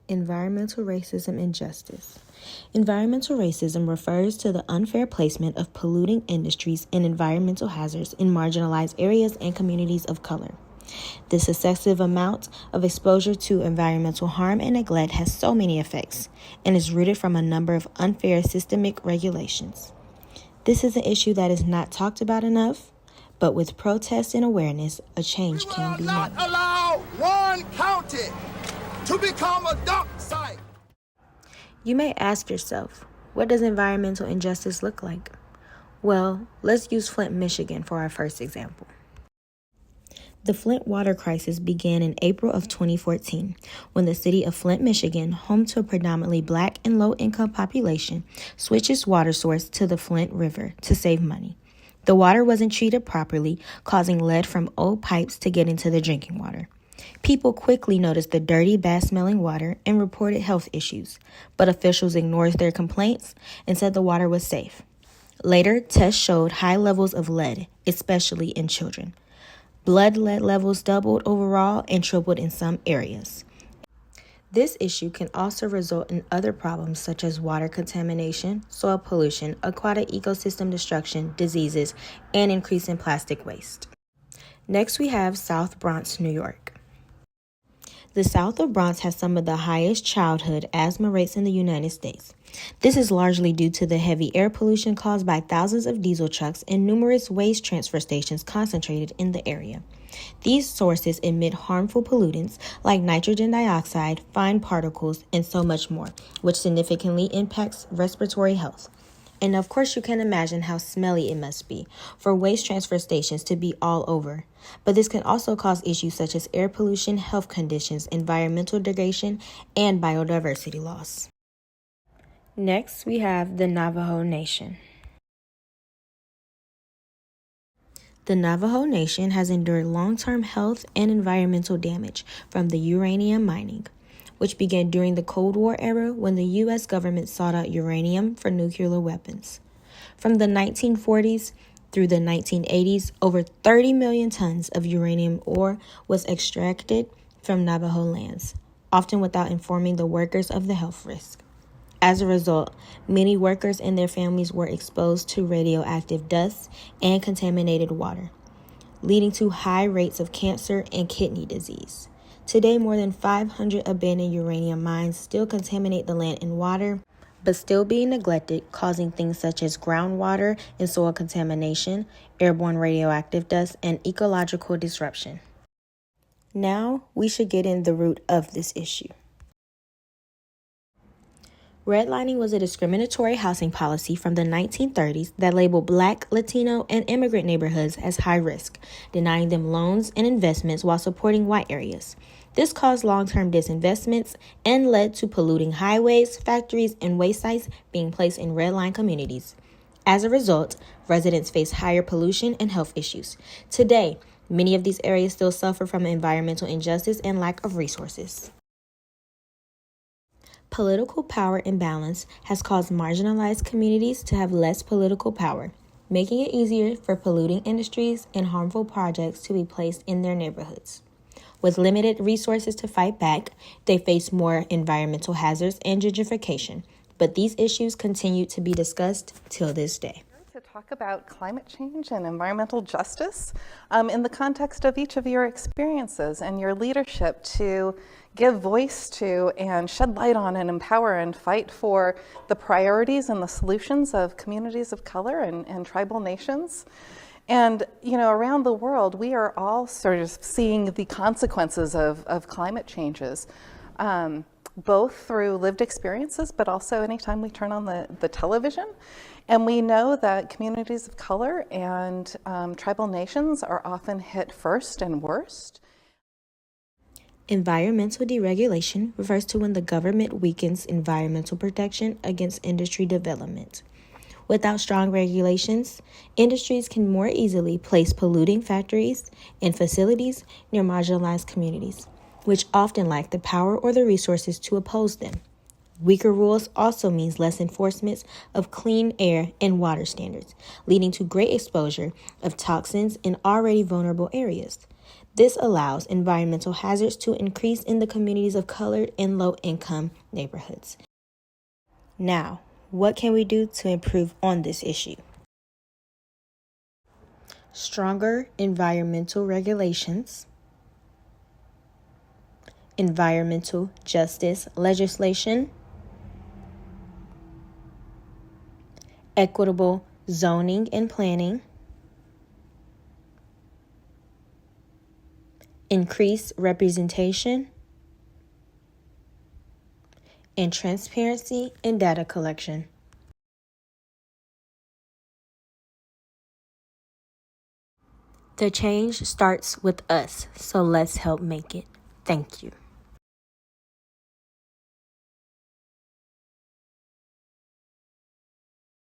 Environmental racism and justice. Environmental racism refers to the unfair placement of polluting industries and environmental hazards in marginalized areas and communities of color. This excessive amount of exposure to environmental harm and neglect has so many effects and is rooted from a number of unfair systemic regulations. This is an issue that is not talked about enough, but with protest and awareness, a change can be made. We will not allow one county to become a dump site. You may ask yourself, what does environmental injustice look like? Well, let's use Flint, Michigan for our first example. The Flint water crisis began in April of 2014 when the city of Flint, Michigan, home to a predominantly Black and low-income population, switched its water source to the Flint River to save money. The water wasn't treated properly, causing lead from old pipes to get into the drinking water. People quickly noticed the dirty, bad-smelling water and reported health issues, but officials ignored their complaints and said the water was safe. Later, tests showed high levels of lead, especially in children. Blood lead levels doubled overall and tripled in some areas. This issue can also result in other problems such as water contamination, soil pollution, aquatic ecosystem destruction, diseases, and increase in plastic waste. Next, we have South Bronx, New York. The South of Bronx has some of the highest childhood asthma rates in the United States. This is largely due to the heavy air pollution caused by thousands of diesel trucks and numerous waste transfer stations concentrated in the area. These sources emit harmful pollutants like nitrogen dioxide, fine particles, and so much more, which significantly impacts respiratory health. And of course, you can imagine how smelly it must be for waste transfer stations to be all over. But this can also cause issues such as air pollution, health conditions, environmental degradation, and biodiversity loss. Next, we have the Navajo Nation. The Navajo Nation has endured long-term health and environmental damage from the uranium mining, which began during the Cold War era when the U.S. government sought out uranium for nuclear weapons. From the 1940s through the 1980s, over 30 million tons of uranium ore was extracted from Navajo lands, often without informing the workers of the health risk. As a result, many workers and their families were exposed to radioactive dust and contaminated water, leading to high rates of cancer and kidney disease. Today, more than 500 abandoned uranium mines still contaminate the land and water, but still being neglected, causing things such as groundwater and soil contamination, airborne radioactive dust, and ecological disruption. Now, we should get in the root of this issue. Redlining was a discriminatory housing policy from the 1930s that labeled Black, Latino, and immigrant neighborhoods as high risk, denying them loans and investments while supporting white areas. This caused long-term disinvestments and led to polluting highways, factories, and waste sites being placed in redline communities. As a result, residents face higher pollution and health issues. Today, many of these areas still suffer from environmental injustice and lack of resources. Political power imbalance has caused marginalized communities to have less political power, making it easier for polluting industries and harmful projects to be placed in their neighborhoods. With limited resources to fight back, they face more environmental hazards and gentrification, but these issues continue to be discussed till this day. To talk about climate change and environmental justice in the context of each of your experiences and your leadership to give voice to and shed light on and empower and fight for the priorities and the solutions of communities of color and tribal nations. And, you know, around the world, we are all sort of seeing the consequences of climate changes, both through lived experiences, but also anytime we turn on the television. And we know that communities of color and tribal nations are often hit first and worst. Environmental deregulation refers to when the government weakens environmental protection against industry development. Without strong regulations, industries can more easily place polluting factories and facilities near marginalized communities, which often lack the power or the resources to oppose them. Weaker rules also means less enforcement of clean air and water standards, leading to great exposure of toxins in already vulnerable areas. This allows environmental hazards to increase in the communities of colored and low-income neighborhoods. Now, what can we do to improve on this issue? Stronger environmental regulations, environmental justice legislation, equitable zoning and planning, increased representation, and transparency in data collection. The change starts with us, so let's help make it. Thank you.